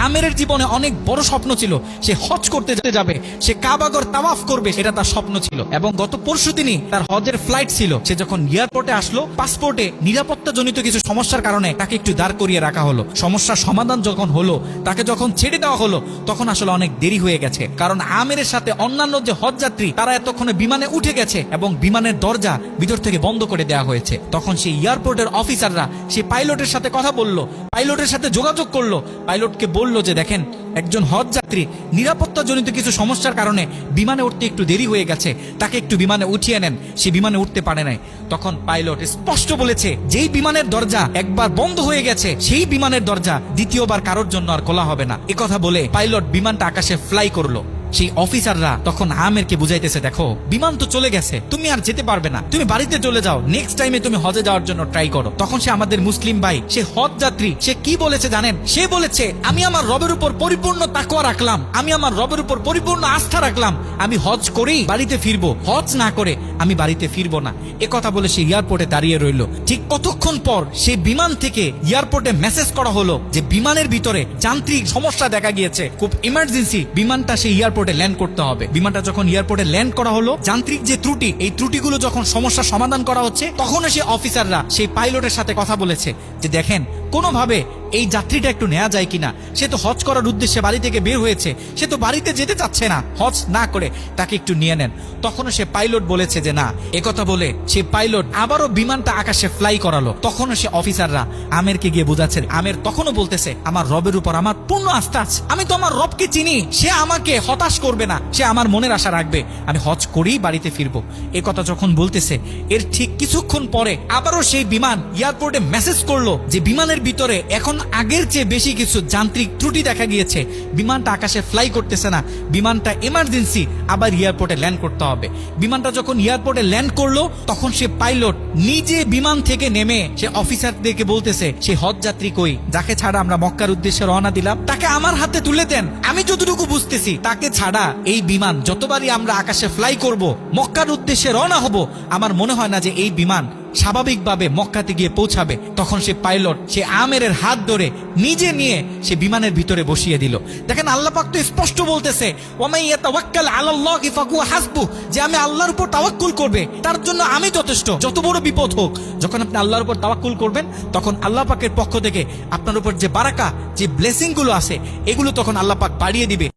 আমেরের জীবনে অনেক বড় স্বপ্ন ছিল, সে হজ করতে যাবে, সে কাবাগর তাওয়াফ করবে, এটা তার স্বপ্ন ছিল। এবং গত পরশুদিনই তার হজের ফ্লাইট ছিল। সে যখন এয়ারপোর্টে আসলো, পাসপোর্টে নিরাপত্তা জনিত কিছু সমস্যার কারণে তাকে একটু দাঁড় করিয়ে রাখা হলো। সমস্যার সমাধান যখন হলো, তাকে যখন ছেড়ে দেওয়া হলো, তখন আসলে অনেক দেরি হয়ে গেছে। কারণ আমেরের সাথে অন্যান্য যে হজ যাত্রী তারা এতক্ষণে বিমানে উঠে গেছে এবং বিমানের দরজা ভিতর থেকে বন্ধ করে দেওয়া হয়েছে। তখন সেই এয়ারপোর্টের অফিসাররা সেই পাইলটের সাথে কথা বলল, পাইলটের সাথে যোগাযোগ করলো, পাইলটকে বলল যে দেখেন, একজন হজ যাত্রী নিরাপত্তা জনিত কিছু সমস্যার কারণে বিমানে উঠতে একটু দেরি হয়ে গেছে, তাকে একটু বিমানে উঠিয়ে নেন। সে বিমানে উঠতে পারে নাই। তখন পাইলট স্পষ্ট বলেছে, যেই বিমানের দরজা একবার বন্ধ হয়ে গেছে, সেই বিমানের দরজা দ্বিতীয়বার কারোর জন্য আর খোলা হবে না। কথা বলে পাইলট বিমানটা আকাশে ফ্লাই করলো। সেই অফিসাররা তখন আমেরকে বুঝাইতেছে, দেখো বিমান তো চলে গেছে, তুমি আর যেতে পারবে না, তুমি বাড়িতে চলে যাও, নেক্সট টাইমে তুমি হজে যাওয়ার জন্য ট্রাই করো। তখন সে আমাদের মুসলিম ভাই, সে হজ যাত্রী, সে কি বলেছে জানেন? সে বলেছে, আমি আমার রবের উপর পরিপূর্ণ তাকওয়া রাখলাম, আমি আমার রবের উপর পরিপূর্ণ আস্থা রাখলাম, আমি হজ করেই বাড়িতে ফিরবো, হজ না করে আমি বাড়িতে ফিরবো না। কথা বলে সে এয়ারপোর্টে দাঁড়িয়ে রইল। ঠিক কতক্ষণ পর সেই বিমান থেকে এয়ারপোর্টে মেসেজ করা হলো যে বিমানের ভিতরে যান্ত্রিক সমস্যা দেখা গিয়েছে, খুব ইমার্জেন্সি বিমানটা সেই এয়ারপোর্টে ল্যান্ড করতে হবে। বিমানটা যখন এয়ারপোর্টে ল্যান্ড করা হলো, যান্ত্রিক যে ত্রুটি, এই ত্রুটিগুলো যখন সমস্যা সমাধান করা হচ্ছে, তখন সেই অফিসাররা সেই পাইলটের সাথে কথা বলেছে যে দেখেন, কোনোভাবে এই যাত্রীটা একটু নেওয়া যায় কিনা, সে তো হজ করার উদ্দেশ্যে বাড়ি থেকে বের হয়েছে, সে তো বাড়িতে যেতে চাচ্ছে না, হজ না করে তাকে একটু নিয়ে নেন। তখনও সে পাইলট বলেছে যে না। কথা বলে সে পাইলট আবারও বিমানটা আকাশে ফ্লাই করালো। তখনও সে অফিসাররা আমেরকে গিয়ে বোঝাচ্ছে। আমের তখনও বলতেছে, আমার রবের উপর আমার পূর্ণ আস্থা আছে, আমি তো আমার রবকে চিনি, সে আমাকে হতাশ করবে না, সে আমার মনের আশা রাখবে, আমি হজ করেই বাড়িতে ফিরবো। কথা যখন বলতেছে, এর ঠিক কিছুক্ষণ পরে আবারও সেই বিমান এয়ারপোর্টে মেসেজ করলো যে বিমানের ভিতরে এখন আগের চেয়ে বেশি কিছু যান্ত্রিক ত্রুটি দেখা গিয়েছে, বিমানটা আকাশে ফ্লাই করতেছে না, বিমানটা ইমার্জেন্সি আবার এয়ারপোর্টে ল্যান্ড করতে হবে। বিমানটা যখন এয়ারপোর্টে ল্যান্ড করলো, তখন সে পাইলট নিজে বিমান থেকে নেমে সে অফিসারদেরকে বলতেছে, সেই হজ যাত্রী কই, যাকে ছাড়া আমরা মক্কার উদ্দেশ্যে রওনা দিলাম, তাকে আমার হাতে তুলে দেন। আমি যতটুকু বুঝতেছি, তাকে ছাড়া এই বিমান যতবারই আমরা আকাশে ফ্লাই করব, মক্কার উদ্দেশ্যে রওনা হব, আমার মনে হয় না যে এই বিমান স্বাভাবিকভাবে মক্কাতে গিয়ে পৌঁছাবে। তখন সে পাইলট সে আমেরের হাত ধরে নিজে নিয়ে সে বিমানের ভিতরে বসিয়ে দিল। দেখেন, আল্লাহ পাক তো স্পষ্ট বলতেছে, ওয়ামাই ইয়াতাওয়াক্কাল আলাল্লাহি ফাহুয়া হাসবুহ, যে আমি আল্লাহর উপর তাওয়াক্কুল করবে, তার জন্য আমি যথেষ্ট, যত বড় বিপদ হোক। যখন আপনি আল্লাহর উপর তাওয়াক্কুল করবেন, তখন আল্লাহ পাকের পক্ষ থেকে আপনার উপর যে বারাকা, যে ব্লেসিং গুলো আছে, এগুলো তখন আল্লাহ পাক বাড়িয়ে দিবে।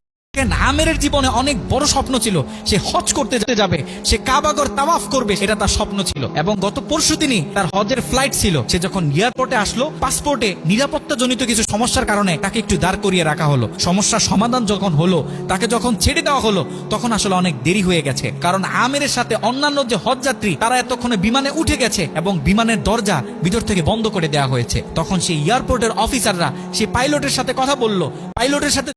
আমেরের জীবনে অনেক বড় স্বপ্ন ছিল, সে হজ করতে যাবে, সে কাবাগর তাওয়াফ করবে, এটা তার স্বপ্ন ছিল। এবং গত পরশুদিনই তার হজের ফ্লাইট ছিল। সে যখন এয়ারপোর্টে আসলো, পাসপোর্টে নিরাপত্তা জনিত কিছু সমস্যার কারণে তাকে একটু দাঁড় করিয়ে রাখা হলো। সমস্যার সমাধান যখন হলো, তাকে যখন ছেড়ে দেওয়া হলো, তখন আসলে অনেক দেরি হয়ে গেছে। কারণ আমেরের সাথে অন্যান্য যে হজ যাত্রী তারা এতক্ষণে বিমানে উঠে গেছে এবং বিমানের দরজা ভিতর থেকে বন্ধ করে দেওয়া হয়েছে। তখন সেই এয়ারপোর্টের অফিসাররা সেই পাইলটের সাথে কথা বলল, পাইলটের সাথে